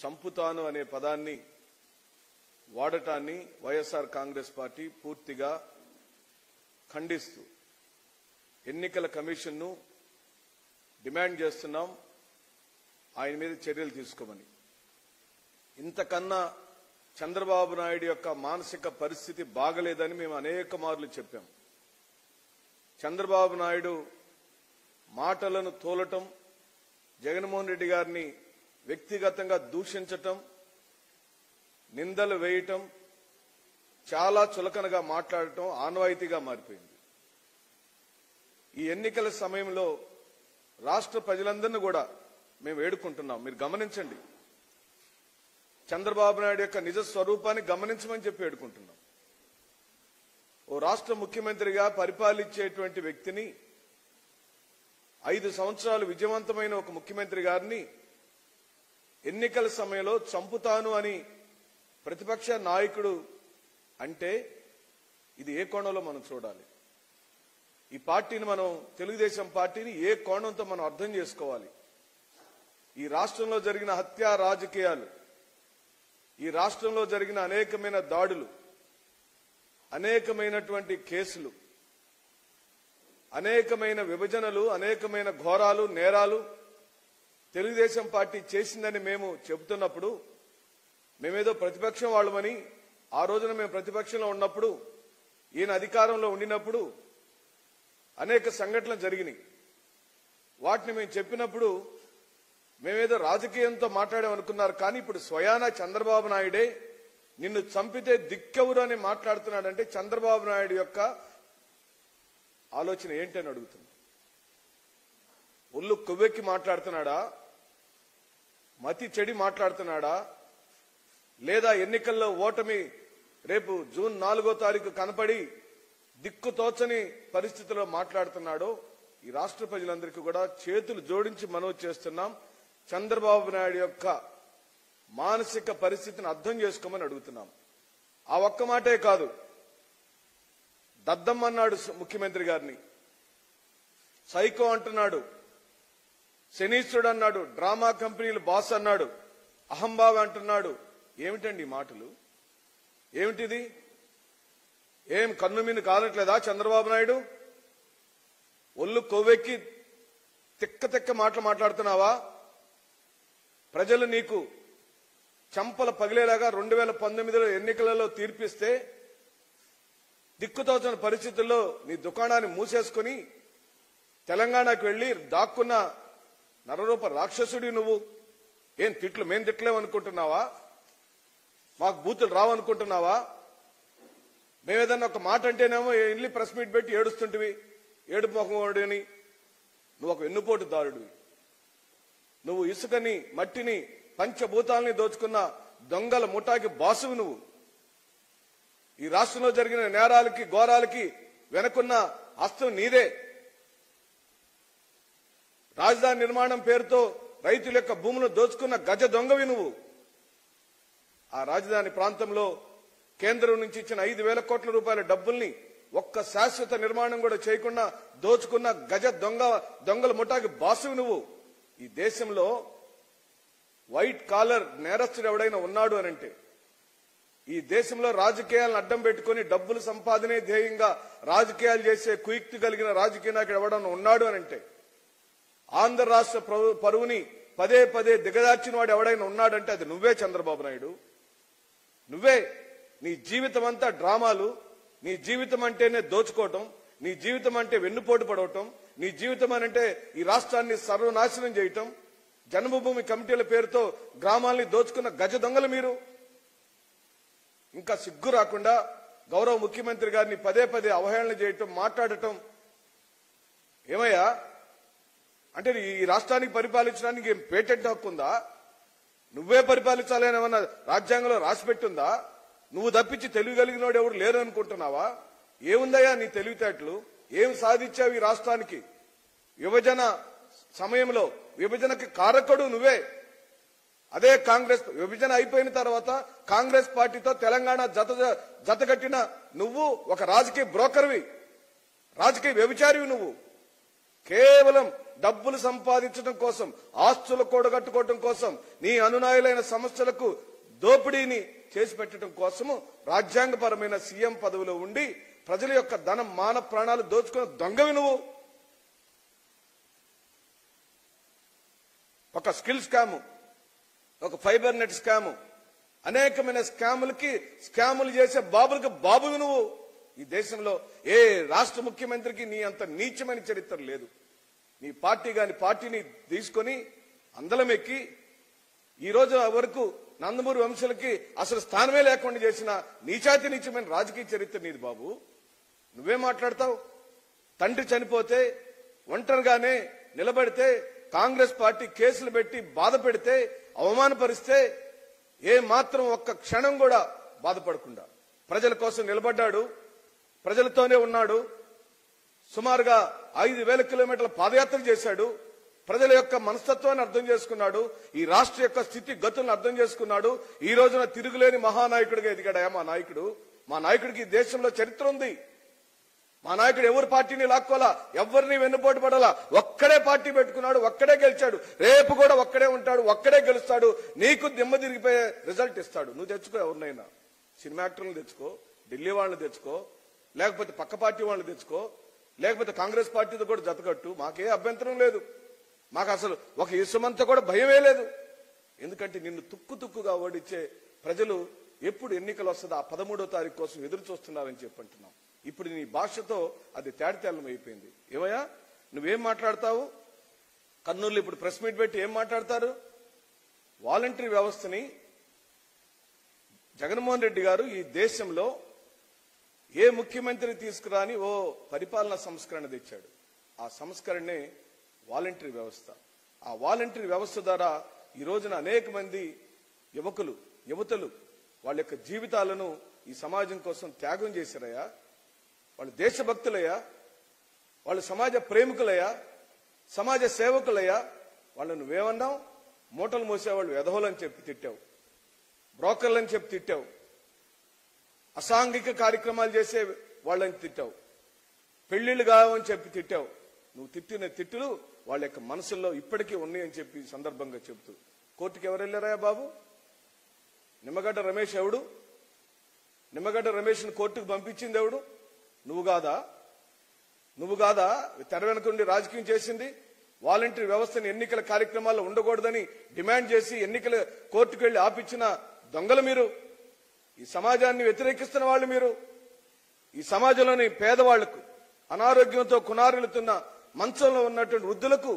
చంపుతాను అనే పదాన్ని వాడటాన్ని వైఎస్ఆర్ కాంగ్రెస్ పార్టీ పూర్తిగా ఖండిస్తూ ఎన్నికల కమిషన్ను డిమాండ్ చేస్తున్నాం ఆయన మీద చర్యలు తీసుకోమని. ఇంతకన్నా చంద్రబాబు నాయుడు యొక్క మానసిక పరిస్థితి బాగలేదని మేము అనేక మార్లు చెప్పాం. చంద్రబాబు నాయుడు మాటలను తోలటం, జగన్మోహన్ రెడ్డి గారిని వ్యక్తిగతంగా దూషించటం, నిందలు వేయటం, చాలా చులకనగా మాట్లాడటం ఆనవాయితీగా మారిపోయింది. ఈ ఎన్నికల సమయంలో రాష్ట్ర ప్రజలందరినీ కూడా మేము వేడుకుంటున్నాం, మీరు గమనించండి, చంద్రబాబు నాయుడు యొక్క నిజ స్వరూపాన్ని గమనించమని చెప్పి వేడుకుంటున్నాం. ఓ రాష్ట్ర ముఖ్యమంత్రిగా పరిపాలించేటువంటి వ్యక్తిని, 5 సంవత్సరాలు విజయవంతమైన ఒక ముఖ్యమంత్రి గారిని ఎన్నికల సమయంలో చంపుతాను అని ప్రతిపక్ష నాయకుడు అంటే ఇది ఏ కోణంలో మనం చూడాలి? ఈ పార్టీని మనం, తెలుగుదేశం పార్టీని ఏ కోణంతో మనం అర్థం చేసుకోవాలి? ఈ రాష్ట్రంలో జరిగిన హత్యా రాజకీయాలు, ఈ రాష్ట్రంలో జరిగిన అనేకమైన దాడులు, అనేకమైనటువంటి కేసులు, అనేకమైన విభజనలు, అనేకమైన ఘోరాలు, నేరాలు తెలుగుదేశం పార్టీ చేసిందని మేము చెబుతున్నప్పుడు, మేమేదో ప్రతిపక్షం వాళ్ళమని, ఆ రోజున మేము ప్రతిపక్షంలో ఉన్నప్పుడు, ఈయన అధికారంలో ఉండినప్పుడు అనేక సంఘటనలు జరిగినాయి. వాటిని మేము చెప్పినప్పుడు మేమేదో రాజకీయంతో మాట్లాడామనుకున్నారు. కానీ ఇప్పుడు స్వయానా చంద్రబాబు నాయుడే నిన్ను చంపితే దిక్కెవరు అని మాట్లాడుతున్నాడంటే చంద్రబాబు నాయుడు యొక్క ఆలోచన ఏంటని అడుగుతున్నా. ఒళ్ళు కొవ్వెక్కి మాట్లాడుతున్నాడా? మతి చెడి మాట్లాడుతున్నాడా? లేదా ఎన్నికల్లో ఓటమి రేపు జూన్ 4వ తారీఖు కనపడి దిక్కుతోచని పరిస్థితిలో మాట్లాడుతున్నాడో? ఈ రాష్ట్ర ప్రజలందరికీ కూడా చేతులు జోడించి మనవి చేస్తున్నాం, చంద్రబాబు నాయుడు యొక్క మానసిక పరిస్థితిని అర్థం చేసుకోమని అడుగుతున్నాం. ఆ ఒక్క మాటే కాదు, దద్దమ్మన్నాడు ముఖ్యమంత్రి గారిని, సైకో అంటున్నాడు, శనీశ్వరుడు అన్నాడు, డ్రామా కంపెనీలు బాస్ అన్నాడు, అహంభావి అంటున్నాడు. ఏమిటండి ఈ మాటలు? ఏమిటిది? ఏం కన్ను మీద కాలట్లేదా చంద్రబాబు నాయుడు? ఒళ్ళు కొవ్వెక్కి తిక్క తిక్క మాటలు మాట్లాడుతున్నావా? ప్రజలు నీకు చంపల పగిలేలాగా 2019లో ఎన్నికలలో తీర్పిస్తే దిక్కుతోచని పరిస్థితుల్లో నీ దుకాణాన్ని మూసేసుకుని తెలంగాణకు వెళ్లి దాక్కున్న నరరూప రాక్షసుడి నువ్వు. ఏం తిట్లు మేం తిట్లేమనుకుంటున్నావా? మాకు బూతులు రావనుకుంటున్నావా? మేమేదన్నా ఒక మాట అంటేనేమో వెళ్ళి ప్రెస్ మీట్ పెట్టి ఏడుస్తుంటివి, ఏడుపు మొహంని. నువ్వు ఒక వెన్నుపోటు దారుడివి. నువ్వు ఇసుకని, మట్టిని, పంచభూతాలని దోచుకున్న దొంగల ముఠాకి బాసువు నువ్వు. ఈ రాష్ట్రంలో జరిగిన నేరాలకి, ఘోరాలకి వెనకున్న హస్తం నీదే. రాజధాని నిర్మాణం పేరుతో రైతుల యొక్క భూములను దోచుకున్న గజ దొంగవి నువ్వు. ఆ రాజధాని ప్రాంతంలో కేంద్రం నుంచి ఇచ్చిన 5,000 కోట్ల రూపాయల డబ్బుల్ని ఒక్క శాశ్వత నిర్మాణం కూడా చేయకుండా దోచుకున్న గజ దొంగల ముఠాకి బాసువి నువ్వు. ఈ దేశంలో వైట్ కాలర్ నేరస్తుడు ఎవడైనా ఉన్నాడు అనంటే, ఈ దేశంలో రాజకీయాలను అడ్డం పెట్టుకుని డబ్బులు సంపాదనే ధ్యేయంగా రాజకీయాలు చేసే కుయుక్తి కలిగిన రాజకీయ నాయకుడు ఎవడన్నా ఉన్నాడు అనంటే, ఆంధ్ర రాష్ట్ర పరువుని పదే పదే దిగదార్చిన వాడు ఎవడైనా ఉన్నాడంటే అది నువ్వే చంద్రబాబు నాయుడు. నువ్వే. నీ జీవితం అంతా డ్రామాలు, నీ జీవితం అంటేనే దోచుకోవటం, నీ జీవితం అంటే వెన్నుపోటు పడవటం, నీ జీవితం అనంటే ఈ రాష్ట్రాన్ని సర్వనాశనం చేయటం, జన్మభూమి కమిటీల పేరుతో గ్రామాల్ని దోచుకున్న గజ దొంగలు మీరు. ఇంకా సిగ్గు రాకుండా గౌరవ ముఖ్యమంత్రి గారిని పదే పదే అవహేళన చేయటం, మాట్లాడటం. ఏమయ్యా అంటే ఈ రాష్ట్రానికి పరిపాలించడానికి ఏం పేటెంట్ హక్కు ఉందా? నువ్వే పరిపాలించాలని ఏమన్నా రాజ్యాంగంలో రాసిపెట్టుందా? నువ్వు తప్పించి తెలివి కలిగినోడు ఎవరు లేరు అనుకుంటున్నావా? ఏముందయ్యా నీ తెలివితేటలు? ఏం సాధించావు ఈ రాష్ట్రానికి? విభజన సమయంలో విభజనకి కారకుడు నువ్వే. అదే కాంగ్రెస్ విభజన అయిపోయిన తర్వాత కాంగ్రెస్ పార్టీతో తెలంగాణ జతగట్టిన నువ్వు ఒక రాజకీయ బ్రోకర్వి, రాజకీయ వ్యభిచారివి నువ్వు. కేవలం డబ్బులు సంపాదించడం కోసం, ఆస్తులు కూడగట్టుకోవడం కోసం, నీ అనునాయులైన సంస్థలకు దోపిడీని చేసి పెట్టడం కోసము రాజ్యాంగపరమైన సీఎం పదవిలో ఉండి ప్రజల యొక్క ధనం, మాన ప్రాణాలు దోచుకున్న దొంగవి నువ్వు. ఒక స్కిల్ స్కాము, ఒక ఫైబర్ నెట్ స్కాము, అనేకమైన స్కాములు చేసే బాబులకు బాబువి నువ్వు. ఈ దేశంలో ఏ రాష్ట్ర ముఖ్యమంత్రికి నీ అంత నీచమైన చరిత్ర లేదు. నీ పార్టీని తీసుకొని అందలం ఎక్కి ఈ రోజు వరకు నందమూరి వంశులకి అసలు స్థానమే లేకుండా చేసిన నీచమైన రాజకీయ చరిత్ర నీది బాబు. నువ్వే మాట్లాడతావు? తండ్రి చనిపోతే ఒంటరిగానే నిలబడితే కాంగ్రెస్ పార్టీ కేసులు పెట్టి బాధ పెడితే, అవమానపరిస్తే ఏ మాత్రం ఒక్క క్షణం కూడా బాధపడకుండా ప్రజల కోసం నిలబడ్డాడు, ప్రజలతోనే ఉన్నాడు. సుమారుగా 5,000 కిలోమీటర్ల పాదయాత్ర చేశాడు. ప్రజల యొక్క మనస్తత్వాన్ని అర్థం చేసుకున్నాడు. ఈ రాష్ట్ర యొక్క స్థితి గతులను అర్థం చేసుకున్నాడు. ఈ రోజున తిరుగులేని మహానాయకుడిగా ఎదిగాడయా మా నాయకుడు. మా నాయకుడికి దేశంలో చరిత్ర ఉంది. మా నాయకుడు ఎవరి పార్టీని లాక్కోలా, ఎవరిని వెన్నుపోటు పడాలా, ఒక్కడే పార్టీ పెట్టుకున్నాడు, ఒక్కడే గెలిచాడు. రేపు కూడా ఒక్కడే ఉంటాడు, ఒక్కడే గెలుస్తాడు. నీకు దిమ్మ తిరిగిపోయే రిజల్ట్ ఇస్తాడు. నువ్వు తెచ్చుకో, ఎవరినైనా సినిమా యాక్టర్లను తెచ్చుకో, ఢిల్లీ వాళ్ళని తెచ్చుకో, లేకపోతే పక్క పార్టీ వాళ్ళని తెచ్చుకో, లేకపోతే కాంగ్రెస్ పార్టీతో కూడా జతకట్టు. మాకే అభ్యంతరం లేదు. మాకు అసలు ఒక ఇసుమంతా కూడా భయమే లేదు. ఎందుకంటే నిన్ను తుక్కుగా ఓడించే ప్రజలు ఎప్పుడు ఎన్నికలు వస్తుందో ఆ 13వ తారీఖు కోసం ఎదురు చూస్తున్నారని చెప్పంటున్నాం. ఇప్పుడు నీ భాషతో అది తేటతెల్లం అయిపోయింది. ఏమయ్యా నువ్వేం మాట్లాడతావు? కర్నూలు ఇప్పుడు ప్రెస్ మీట్ పెట్టి ఏం మాట్లాడతారు? వాలంటరీ వ్యవస్థని జగన్మోహన్ రెడ్డి గారు ఈ దేశంలో ఏ ముఖ్యమంత్రి తీసుకురాని ఓ పరిపాలనా సంస్కరణ తెచ్చాడు. ఆ సంస్కరణే వాలంటరీ వ్యవస్థ. ఆ వాలంటరీ వ్యవస్థ ద్వారా ఈ రోజున అనేక మంది యువతలు వాళ్ళ యొక్క జీవితాలను ఈ సమాజం కోసం త్యాగం చేశారయ్యా. వాళ్ళు దేశభక్తులయ్యా, వాళ్ళు సమాజ ప్రేమికులయ్యా, సమాజ సేవకులయ్యా. వాళ్ళు నువ్వేమన్నావు? మూటలు మోసేవాళ్ళు వెధవలని చెప్పి తిట్టావు, బ్రోకర్లని చెప్పి తిట్టావు, అసాంఘిక కార్యక్రమాలు చేసే వాళ్ళని తిట్టావు, పెళ్లిళ్లు కావని చెప్పి తిట్టావు. నువ్వు తిట్టిన తిట్టులు వాళ్ళ యొక్క మనసుల్లో ఇప్పటికీ ఉన్నాయని చెప్పి సందర్భంగా చెబుతూ కోర్టుకు ఎవరు వెళ్ళారా బాబు? నిమ్మగడ్డ రమేష్ ఎవడు? నిమ్మగడ్డ రమేష్ని కోర్టుకు పంపించింది ఎవడు? నువ్వు కాదా తెర వెనుకుండి రాజకీయం చేసింది? వాలంటరీ వ్యవస్థను ఎన్నికల కార్యక్రమాల్లో ఉండకూడదని డిమాండ్ చేసి ఎన్నికల కోర్టుకు వెళ్లి ఆపించిన దొంగలు మీరు. ఈ సమాజాన్ని వ్యతిరేకిస్తున్న వాళ్ళు మీరు. ఈ సమాజంలోని పేదవాళ్లకు, అనారోగ్యంతో కునారిల్లుతున్న మంచంలో ఉన్నటువంటి వృద్ధులకు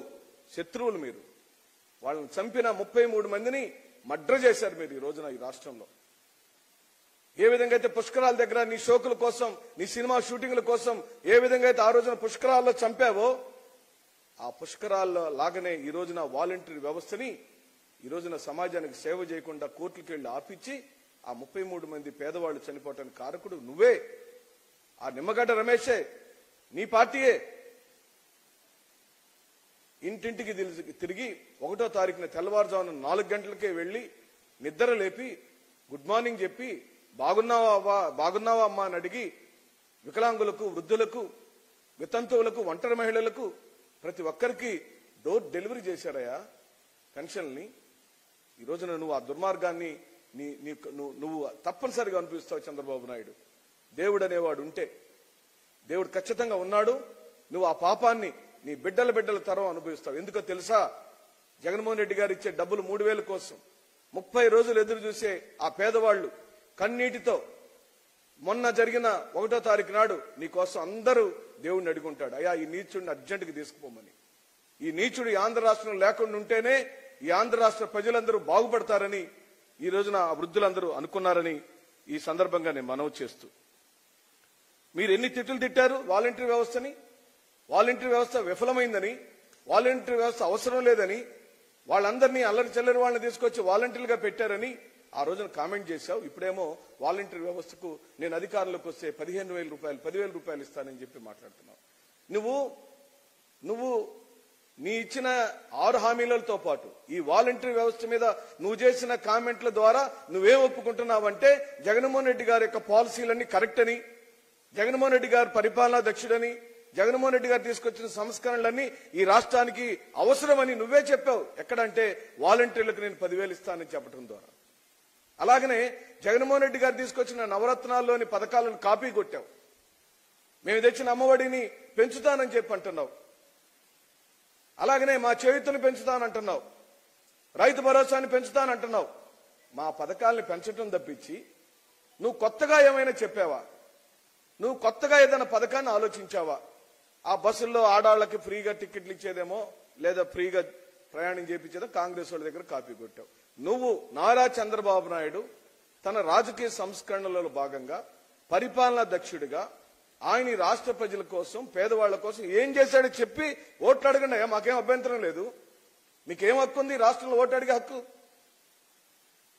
శత్రువులు మీరు. వాళ్ళని చంపిన 33 మందిని మర్డర్ చేశారు మీరు ఈ రోజున ఈ రాష్ట్రంలో. ఏ విధంగా అయితే పుష్కరాల దగ్గర నీ షోకుల కోసం, నీ సినిమా షూటింగ్ల కోసం ఏ విధంగా అయితే ఆ రోజున పుష్కరాల్లో చంపావో, ఆ పుష్కరాల్లో లాగానే ఈ రోజున వాలంటరీ వ్యవస్థని ఈ రోజున సమాజానికి సేవ చేయకుండా కోర్టులకు వెళ్లి ఆపించి ఆ 33 మంది పేదవాళ్లు చనిపోవటానికి కారకుడు నువ్వే. ఆ నిమ్మగడ్డ రమేషే, నీ పార్టీయే. ఇంటింటికి తిరిగి 1వ తారీఖున తెల్లవారుజామున 4 గంటలకే వెళ్లి నిద్ర లేపి గుడ్ మార్నింగ్ చెప్పి బాగున్నావా అమ్మా అని అడిగి వికలాంగులకు, వృద్ధులకు, వితంతువులకు, ఒంటరి మహిళలకు ప్రతి ఒక్కరికి డోర్ డెలివరీ చేశారయ్యా పెన్షన్ని. ఈ రోజున నువ్వు ఆ దుర్మార్గాన్ని నువ్వు తప్పనిసరిగా అనిపిస్తావు చంద్రబాబు నాయుడు. దేవుడు అనేవాడు ఉంటే, దేవుడు ఖచ్చితంగా ఉన్నాడు. నువ్వు ఆ పాపాన్ని నీ బిడ్డల తరం అనుభవిస్తావు. ఎందుకో తెలుసా? జగన్మోహన్ రెడ్డి గారు ఇచ్చే డబ్బులు 3,000 కోసం 30 రోజులు ఎదురు చూసే ఆ పేదవాళ్లు కన్నీటితో మొన్న జరిగిన 1వ తారీఖు నాడు నీ కోసం అందరూ దేవుడిని అడుగుంటాడు, అయ్యా ఈ నీచుడిని అర్జెంటుగా తీసుకుపోమని. ఈ నీచుడు ఈ ఆంధ్ర రాష్ట్రం లేకుండా ఉంటేనే ఈ ఆంధ్ర రాష్ట్ర ప్రజలందరూ బాగుపడతారని ఈ రోజున ఆ వృద్ధులందరూ అనుకున్నారని ఈ సందర్భంగా నేను మనవి చేస్తూ, మీరు ఎన్ని తిట్లు తిట్టారు వాలంటరీ వ్యవస్థని? వాలంటరీ వ్యవస్థ విఫలమైందని, వాలంటరీ వ్యవస్థ అవసరం లేదని, వాళ్ళందరినీ అల్లరి చెల్లరి వాళ్ళని తీసుకొచ్చి వాలంటీర్లుగా పెట్టారని ఆ రోజున కామెంట్ చేశావు. ఇప్పుడేమో వాలంటరీ వ్యవస్థకు నేను అధికారంలోకి వస్తే 15,000 రూపాయలు 10,000 రూపాయలు ఇస్తానని చెప్పి మాట్లాడుతున్నావు. నువ్వు నీ ఇచ్చిన 6 హామీలతో పాటు ఈ వాలంటరీ వ్యవస్థ మీద నువ్వు చేసిన కామెంట్ల ద్వారా నువ్వేం ఒప్పుకుంటున్నావంటే జగన్మోహన్ రెడ్డి గారి యొక్క పాలసీలన్నీ కరెక్ట్ అని, జగన్మోహన్ రెడ్డి గారు పరిపాలనా దక్షుడని, జగన్మోహన్ రెడ్డి గారు తీసుకొచ్చిన సంస్కరణలన్నీ ఈ రాష్ట్రానికి అవసరమని నువ్వే చెప్పావు. ఎక్కడంటే వాలంటీర్లకు నేను 10,000 ఇస్తానని చెప్పడం ద్వారా. అలాగనే జగన్మోహన్ రెడ్డి గారు తీసుకొచ్చిన నవరత్నాల్లోని పథకాలను కాపీ కొట్టావు. మేము తెచ్చిన అమ్మఒడిని పెంచుతానని చెప్పి అంటున్నావు. అలాగనే మా చేయూతను పెంచుతానంటున్నావు. రైతు భరోసాని పెంచుతానంటున్నావు. మా పథకాలను పెంచడం తప్పించి నువ్వు కొత్తగా ఏమైనా చెప్పావా? నువ్వు కొత్తగా ఏదైనా పథకాన్ని ఆలోచించావా? ఆ బస్సుల్లో ఆడాళ్లకి ఫ్రీగా టికెట్లు ఇచ్చేదేమో, లేదా ఫ్రీగా ప్రయాణం చేయించేదో కాంగ్రెస్ వాళ్ళ దగ్గర కాపీ కొట్టావు. నువ్వు నారా చంద్రబాబు నాయుడు తన రాజకీయ సంస్కరణలలో భాగంగా పరిపాలనా దక్షుడిగా ఆయన ఈ రాష్ట్ర ప్రజల కోసం, పేదవాళ్ల కోసం ఏం చేశాడో చెప్పి ఓట్లు అడగండి. మాకేం అభ్యంతరం లేదు. మీకేం హక్కు ఉంది రాష్ట్రంలో ఓటు అడిగే హక్కు?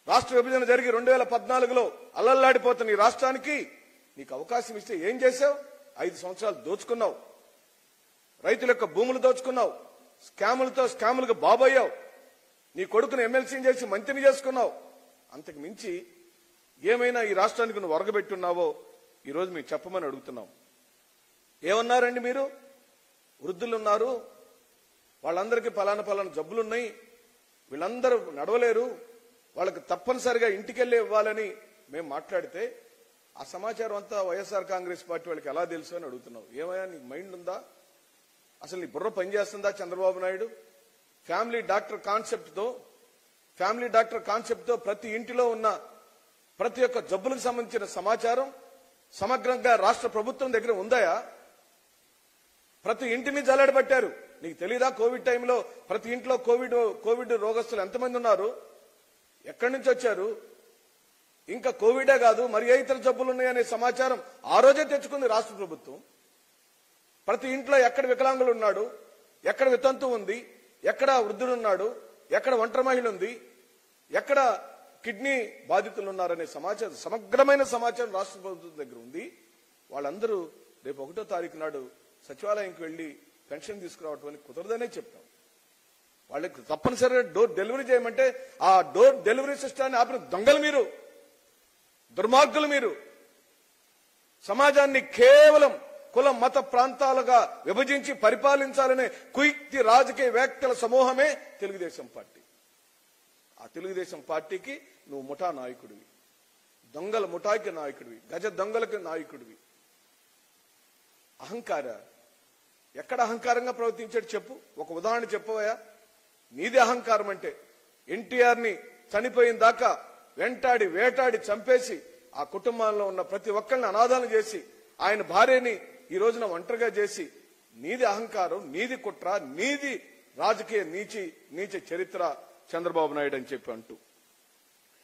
రాష్ట్ర విభజన జరిగి 2014లో అల్లల్లాడిపోతున్న ఈ రాష్ట్రానికి నీకు అవకాశం ఇస్తే ఏం చేశావు? 5 సంవత్సరాలు దోచుకున్నావు. రైతుల యొక్క భూములు దోచుకున్నావు. స్కాములకు బాబయ్యావు. నీ కొడుకును ఎమ్మెల్సీని చేసి మంత్రిని చేసుకున్నావు. అంతకు మించి ఏమైనా ఈ రాష్ట్రానికి నువ్వు ఒరగబెట్టున్నావో ఈరోజు మీకు చెప్పమని అడుగుతున్నాం. ఏమన్నారండి మీరు? వృద్ధులున్నారు, వాళ్ళందరికీ పలానా జబ్బులున్నాయి, వీళ్ళందరూ నడవలేరు, వాళ్ళకి తప్పనిసరిగా ఇంటికెళ్ళి ఇవ్వాలని మేము మాట్లాడితే ఆ సమాచారం అంతా వైఎస్ఆర్ కాంగ్రెస్ పార్టీ వాళ్ళకి ఎలా తెలుసు అని అడుగుతున్నావు. ఏమయ్యా నీకు మైండ్ ఉందా? అసలు నీ బుర్ర పనిచేస్తుందా చంద్రబాబు నాయుడు? ఫ్యామిలీ డాక్టర్ కాన్సెప్ట్తో ప్రతి ఇంటిలో ఉన్న ప్రతి ఒక్క జబ్బులకు సంబంధించిన సమాచారం సమగ్రంగా రాష్ట్ర ప్రభుత్వం దగ్గర ఉందాయా? ప్రతి ఇంటిని జల్లెడబట్టారు. నీకు తెలీదా? కోవిడ్ టైంలో ప్రతి ఇంట్లో కోవిడ్ రోగస్తులు ఎంతమంది ఉన్నారు, ఎక్కడి నుంచి వచ్చారు? ఇంకా కోవిడే కాదు మరి ఏ ఇతర జబ్బులు ఉన్నాయనే సమాచారం ఆ రోజే తెచ్చుకుంది రాష్ట్ర ప్రభుత్వం. ప్రతి ఇంట్లో ఎక్కడ వికలాంగులు ఉన్నాడు, ఎక్కడ వితంతు ఉంది, ఎక్కడ వృద్ధుడున్నాడు, ఎక్కడ ఒంటరి మహిళ ఉంది, ఎక్కడ కిడ్నీ బాధితులు ఉన్నారనే సమాచారం, సమగ్రమైన సమాచారం రాష్ట్ర ప్రభుత్వం దగ్గర ఉంది. వాళ్ళందరూ రేపు 1వ తారీఖు నాడు సచివాలయంకి వెళ్లి పెన్షన్ తీసుకురావటం అని కుదరదనే చెప్తాం. వాళ్ళకి తప్పనిసరిగా డోర్ డెలివరీ చేయమంటే ఆ డోర్ డెలివరీ సిస్టాన్ని ఆపిన దొంగలు మీరు, దుర్మార్గులు మీరు. సమాజాన్ని కేవలం కుల మత ప్రాంతాలుగా విభజించి పరిపాలించాలనే కుయుక్తి రాజకీయ వ్యాఖ్యల సమూహమే తెలుగుదేశం పార్టీ. ఆ తెలుగుదేశం పార్టీకి నువ్వు ముఠా నాయకుడివి, దొంగల ముఠాకి నాయకుడివి, గజ దొంగలకు నాయకుడివి. అహంకార ఎక్కడ అహంకారంగా ప్రవర్తించాడు చెప్పు? ఒక ఉదాహరణ చెప్పవయా? నీది అహంకారం అంటే ఎన్టీఆర్ని చనిపోయిన దాకా వెంటాడి వేటాడి చంపేసి ఆ కుటుంబంలో ఉన్న ప్రతి ఒక్కరిని అనాథాలను చేసి ఆయన భార్యని ఈ రోజున ఒంటరిగా చేసి నీది అహంకారం, నీది కుట్ర, నీది రాజకీయ నీచ చరిత్ర చంద్రబాబు నాయుడు అని చెప్పి అంటూ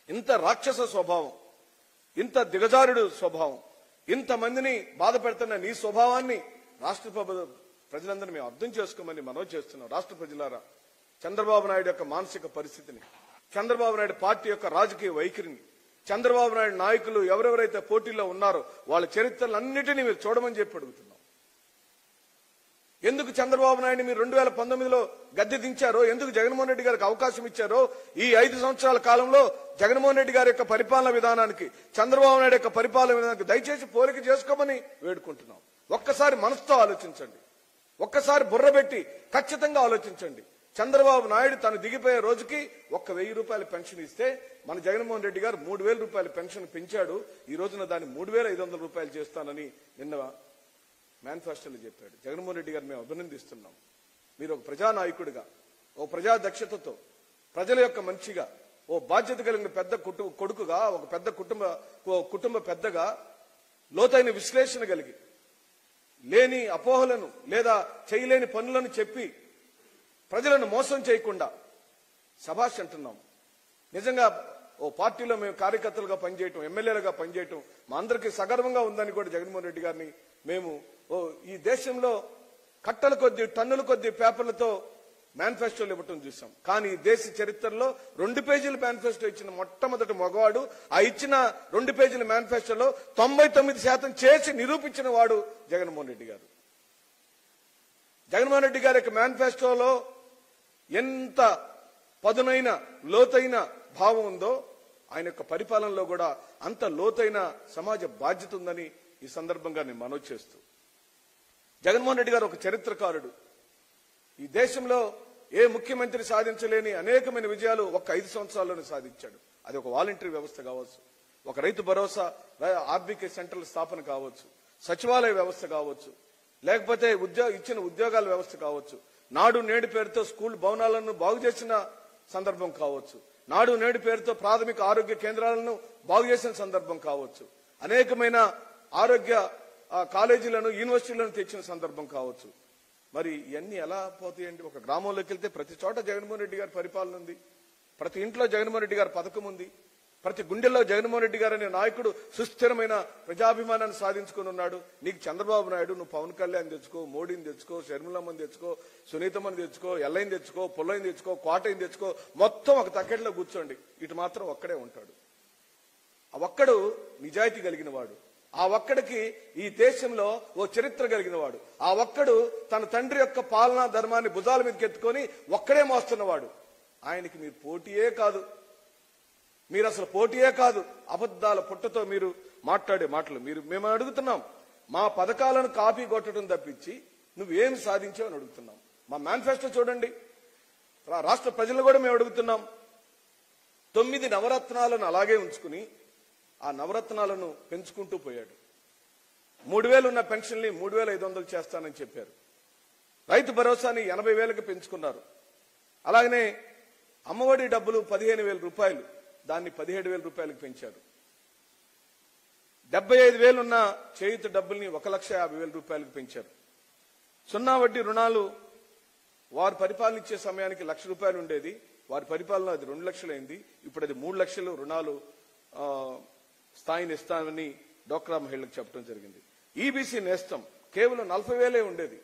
ఇంత రాక్షస స్వభావం, ఇంత దిగజారుడు స్వభావం, ఇంతమందిని బాధ పెడుతున్న నీ స్వభావాన్ని రాష్ట్ర ప్రజలందరినీ మేము అర్థం చేసుకోమని మనవి చేస్తున్నాం. రాష్ట్ర ప్రజలారా, చంద్రబాబు నాయుడు యొక్క మానసిక పరిస్థితిని, చంద్రబాబు నాయుడు పార్టీ యొక్క రాజకీయ వైఖరిని, చంద్రబాబు నాయుడు నాయకులు ఎవరెవరైతే పోటీలో ఉన్నారో వాళ్ళ చరిత్రలన్నిటినీ మీరు చూడమని చెప్పి అడుగుతున్నాం. ఎందుకు చంద్రబాబు నాయుడు మీరు 2019లో గద్దె దించారో, ఎందుకు జగన్మోహన్ రెడ్డి గారికి అవకాశం ఇచ్చారో, ఈ 5 సంవత్సరాల కాలంలో జగన్మోహన్ రెడ్డి గారి యొక్క పరిపాలన విధానానికి, చంద్రబాబు నాయుడు యొక్క పరిపాలన విధానానికి దయచేసి పోలిక చేసుకోమని వేడుకుంటున్నాం. ఒక్కసారి మనసుతో ఆలోచించండి, ఒక్కసారి బుర్రబెట్టి ఖచ్చితంగా ఆలోచించండి. చంద్రబాబు నాయుడు తను దిగిపోయే రోజుకి 1,000 రూపాయల పెన్షన్ ఇస్తే మన జగన్మోహన్ రెడ్డి గారు 3,000 రూపాయల పెన్షన్ పెంచాడు. ఈ రోజున దాన్ని 3,500 రూపాయలు చేస్తానని నిన్న మేనిఫెస్టోలో చెప్పాడు. జగన్మోహన్ రెడ్డి గారు మేము అభినందిస్తున్నాం. మీరు ఒక ప్రజానాయకుడిగా, ఓ ప్రజా దక్షతతో, ప్రజల యొక్క మంచిగా, ఓ బాధ్యత కలిగిన పెద్ద కొడుకుగా, ఒక పెద్ద కుటుంబ పెద్దగా లోతైన విశ్లేషణ కలిగి లేని అపోహలను లేదా చేయలేని పనులను చెప్పి ప్రజలను మోసం చేయకుండా శభాష్ అంటున్నాం. నిజంగా ఓ పార్టీలో మేము కార్యకర్తలుగా పనిచేయటం, ఎమ్మెల్యేలుగా పనిచేయటం మా అందరికీ సగర్వంగా ఉందని కూడా జగన్మోహన్ రెడ్డి గారిని మేము ఈ దేశంలో కట్టల కొద్దీ టన్నుల కొద్దీ పేపర్లతో మేనిఫెస్టోలు ఇవ్వటం చూసాం. కానీ దేశ చరిత్రలో 2 పేజీల మేనిఫెస్టో ఇచ్చిన మొట్టమొదటి మగవాడు. ఆ ఇచ్చిన 2 పేజీల మేనిఫెస్టోలో 99% చేసి నిరూపించిన వాడు జగన్మోహన్ రెడ్డి గారు. జగన్మోహన్ రెడ్డి గారి యొక్క మేనిఫెస్టోలో ఎంత పదునైన లోతైన భావం ఉందో ఆయన యొక్క పరిపాలనలో కూడా అంత లోతైన సమాజ బాధ్యత ఉందని ఈ సందర్భంగా నేను మనవి చేస్తూ, జగన్మోహన్ రెడ్డి గారు ఒక చరిత్రకారుడు. ఈ దేశంలో ఏ ముఖ్యమంత్రి సాధించలేని అనేకమైన విజయాలు ఒక్క 5 సంవత్సరాల్లోనే సాధించాడు. అది ఒక వాలంటరీ వ్యవస్థ కావచ్చు, ఒక రైతు భరోసా ఆర్బీకే సెంటర్ల స్థాపన కావచ్చు, సచివాలయ వ్యవస్థ కావచ్చు, లేకపోతే ఇచ్చిన ఉద్యోగాల వ్యవస్థ కావచ్చు, నాడు నేడు పేరుతో స్కూల్ భవనాలను బాగు చేసిన సందర్భం కావచ్చు, నాడు నేడు పేరుతో ప్రాథమిక ఆరోగ్య కేంద్రాలను బాగు చేసిన సందర్భం కావచ్చు, అనేకమైన ఆరోగ్య కాలేజీలను యూనివర్సిటీలను తెచ్చిన సందర్భం కావచ్చు. మరి ఇవన్నీ ఎలా పోతాయండి? ఒక గ్రామంలోకి వెళ్తే ప్రతి చోట జగన్మోహన్ రెడ్డి గారి పరిపాలన ఉంది, ప్రతి ఇంట్లో జగన్మోహన్ రెడ్డి గారి పథకం ఉంది, ప్రతి గుండెల్లో జగన్మోహన్ రెడ్డి గారు అనే నాయకుడు సుస్థిరమైన ప్రజాభిమానాన్ని సాధించుకుని ఉన్నాడు. నీకు చంద్రబాబు నాయుడు, నువ్వు పవన్ కళ్యాణ్ తెచ్చుకో, మోడీని తెచ్చుకో, షర్మిలమ్మని తెచ్చుకో, సునీతమ్మని తెచ్చుకో, ఎల్లైని తెచ్చుకో, పుల్లైని తెచ్చుకో, కోటైని తెచ్చుకో, మొత్తం ఒక తక్కెట్లో కూర్చోండి, ఇటు మాత్రం ఒక్కడే ఉంటాడు. ఆ ఒక్కడు నిజాయితీ కలిగిన వాడు, ఆ ఒక్కడికి ఈ దేశంలో ఓ చరిత్ర కలిగిన వాడు, ఆ ఒక్కడు తన తండ్రి యొక్క పాలనా ధర్మాన్ని భుజాల మీదకి ఎత్తుకొని ఒక్కడే మోస్తున్నవాడు. ఆయనకి మీరు పోటీయే కాదు, మీరు అసలు పోటీయే కాదు. అబద్ధాల పుట్టతో మీరు మాట్లాడే మాటలు మేము అడుగుతున్నాం. మా పథకాలను కాపీ కొట్టడం తప్పించి నువ్వేం సాధించావు అని అడుగుతున్నాం. మా మేనిఫెస్టో చూడండి. రాష్ట్ర ప్రజలను కూడా మేము అడుగుతున్నాం. 9 నవరత్నాలను అలాగే ఉంచుకుని ఆ నవరత్నాలను పెంచుకుంటూ పోయాడు. 3,000 ఉన్న పెన్షన్ని 3,500 చేస్తానని చెప్పారు. రైతు భరోసాని 80,000కి పెంచుకున్నారు. అలాగనే అమ్మఒడి డబ్బులు 15,000 రూపాయలు, దాన్ని 17,000 రూపాయలకు పెంచారు. 75,000 ఉన్న చేయూత డబ్బుల్ని 1,50,000 రూపాయలకు పెంచారు. 0 వడ్డీ రుణాలు వారు పరిపాలనిచ్చే సమయానికి 1,00,000 రూపాయలు ఉండేది, వారి పరిపాలన అది 2 లక్షలు అయింది. ఇప్పుడు అది 3 లక్షలు రుణాలు స్థాయిని ఇస్తామని డోక్రా మహిళలకు చెప్పడం జరిగింది. ఈబీసీ నేస్తం కేవలం 40,000 ఉండేది,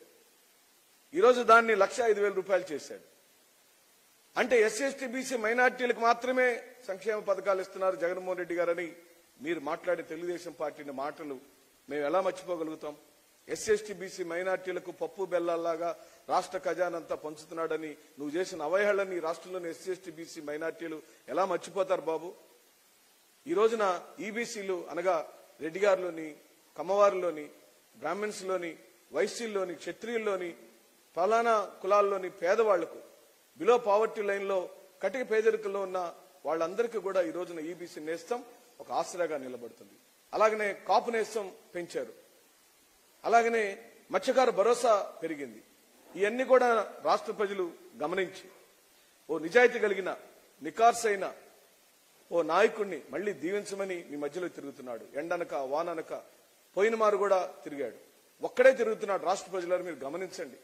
ఈరోజు దాన్ని 1,05,000 రూపాయలు చేశాడు. అంటే ఎస్సీ ఎస్టీ బీసీ మైనార్టీలకు మాత్రమే సంక్షేమ పథకాలు ఇస్తున్నారు జగన్మోహన్ రెడ్డి గారని మీరు మాట్లాడే తెలుగుదేశం పార్టీ మాటలు మేము ఎలా మర్చిపోగలుగుతాం? ఎస్సీ ఎస్టీ బీసీ మైనార్టీలకు పప్పు బెల్లాల్లాగా రాష్ట్ర ఖజానంతా పంచుతున్నాడని నువ్వు చేసిన అవహేళనని రాష్ట్రంలోని ఎస్సీ ఎస్టీ బీసీ మైనార్టీలు ఎలా మర్చిపోతారు బాబు? ఈ రోజున ఈబీసీలు అనగా రెడ్డి గారిలోని, కమ్మవారిలోని, బ్రాహ్మణ్స్ లోని, వైశ్యుల్లోని, క్షత్రియుల్లోని, ఫలానా కులాల్లోని పేదవాళ్లకు, బిలో పావర్టీ లైన్ లో కటిక పేదరికల్లో ఉన్న వాళ్ళందరికీ కూడా ఈ రోజున ఈబీసీ నేస్తం ఒక ఆసరాగా నిలబడుతుంది. అలాగనే కాపు నేస్తం పెంచారు. అలాగనే మత్స్యకార భరోసా పెరిగింది. ఇవన్నీ కూడా రాష్ట్ర ప్రజలు గమనించి ఓ నిజాయితీ కలిగిన నికార్సైన ఓ నాయకుడిని మళ్లీ దీవించమని మీ మధ్యలో తిరుగుతున్నాడు. ఎండనక వాననక పోయిన మారు కూడా తిరిగాడు, ఒక్కడే తిరుగుతున్నాడు. రాష్ట్ర ప్రజలను మీరు గమనించండి.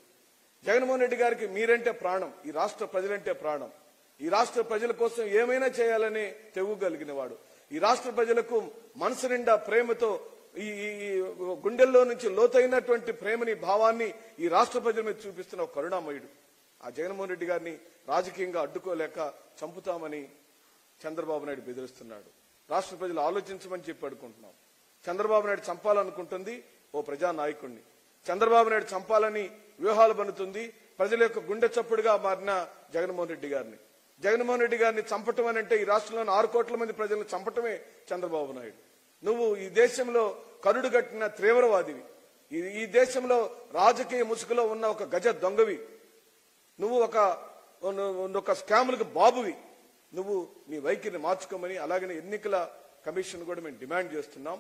జగన్మోహన్ రెడ్డి గారికి మీరంటే ప్రాణం, ఈ రాష్ట్ర ప్రజలంటే ప్రాణం. ఈ రాష్ట్ర ప్రజల కోసం ఏమైనా చేయాలని తెగుగలిగిన వాడు. ఈ రాష్ట్ర ప్రజలకు మనసు నిండా ప్రేమతో ఈ గుండెల్లో నుంచి లోతైనటువంటి ప్రేమని, భావాన్ని ఈ రాష్ట్ర ప్రజల మీద చూపిస్తున్న ఒక కరుణామయుడు. ఆ జగన్మోహన్ రెడ్డి గారిని రాజకీయంగా అడ్డుకోలేక చంపుతామని చంద్రబాబు నాయుడు బెదిరిస్తున్నాడు. రాష్ట్ర ప్రజలు ఆలోచించమని చెప్పి అడుగుకుంటున్నాం. చంద్రబాబు నాయుడు చంపాలనుకుంటుంది ఓ ప్రజానాయకుడిని, చంద్రబాబు నాయుడు చంపాలని వ్యూహాలు బనుతుంది ప్రజల యొక్క గుండె చప్పుడుగా మారిన జగన్మోహన్ రెడ్డి గారిని. జగన్మోహన్ రెడ్డి గారిని చంపటం అని అంటే ఈ రాష్ట్రంలోని 6 కోట్ల మంది ప్రజలను చంపటమే చంద్రబాబు నాయుడు. నువ్వు ఈ దేశంలో కరుడు కట్టిన తీవ్రవాదివి, ఈ దేశంలో రాజకీయ ముసుగులో ఉన్న ఒక గజ దొంగవి, నువ్వు ఒక స్కాములకు బాబువి. నువ్వు నీ వైఖరిని మార్చుకోమని, అలాగనే ఎన్నికల కమిషన్ కూడా మేము డిమాండ్ చేస్తున్నాం.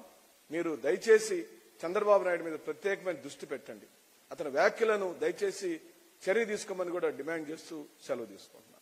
మీరు దయచేసి చంద్రబాబు నాయుడు మీద ప్రత్యేకమైన దృష్టి పెట్టండి. అతని వ్యాఖ్యలను దయచేసి చర్య తీసుకోమని కూడా డిమాండ్ చేస్తూ సెలవు తీసుకుంటున్నాం.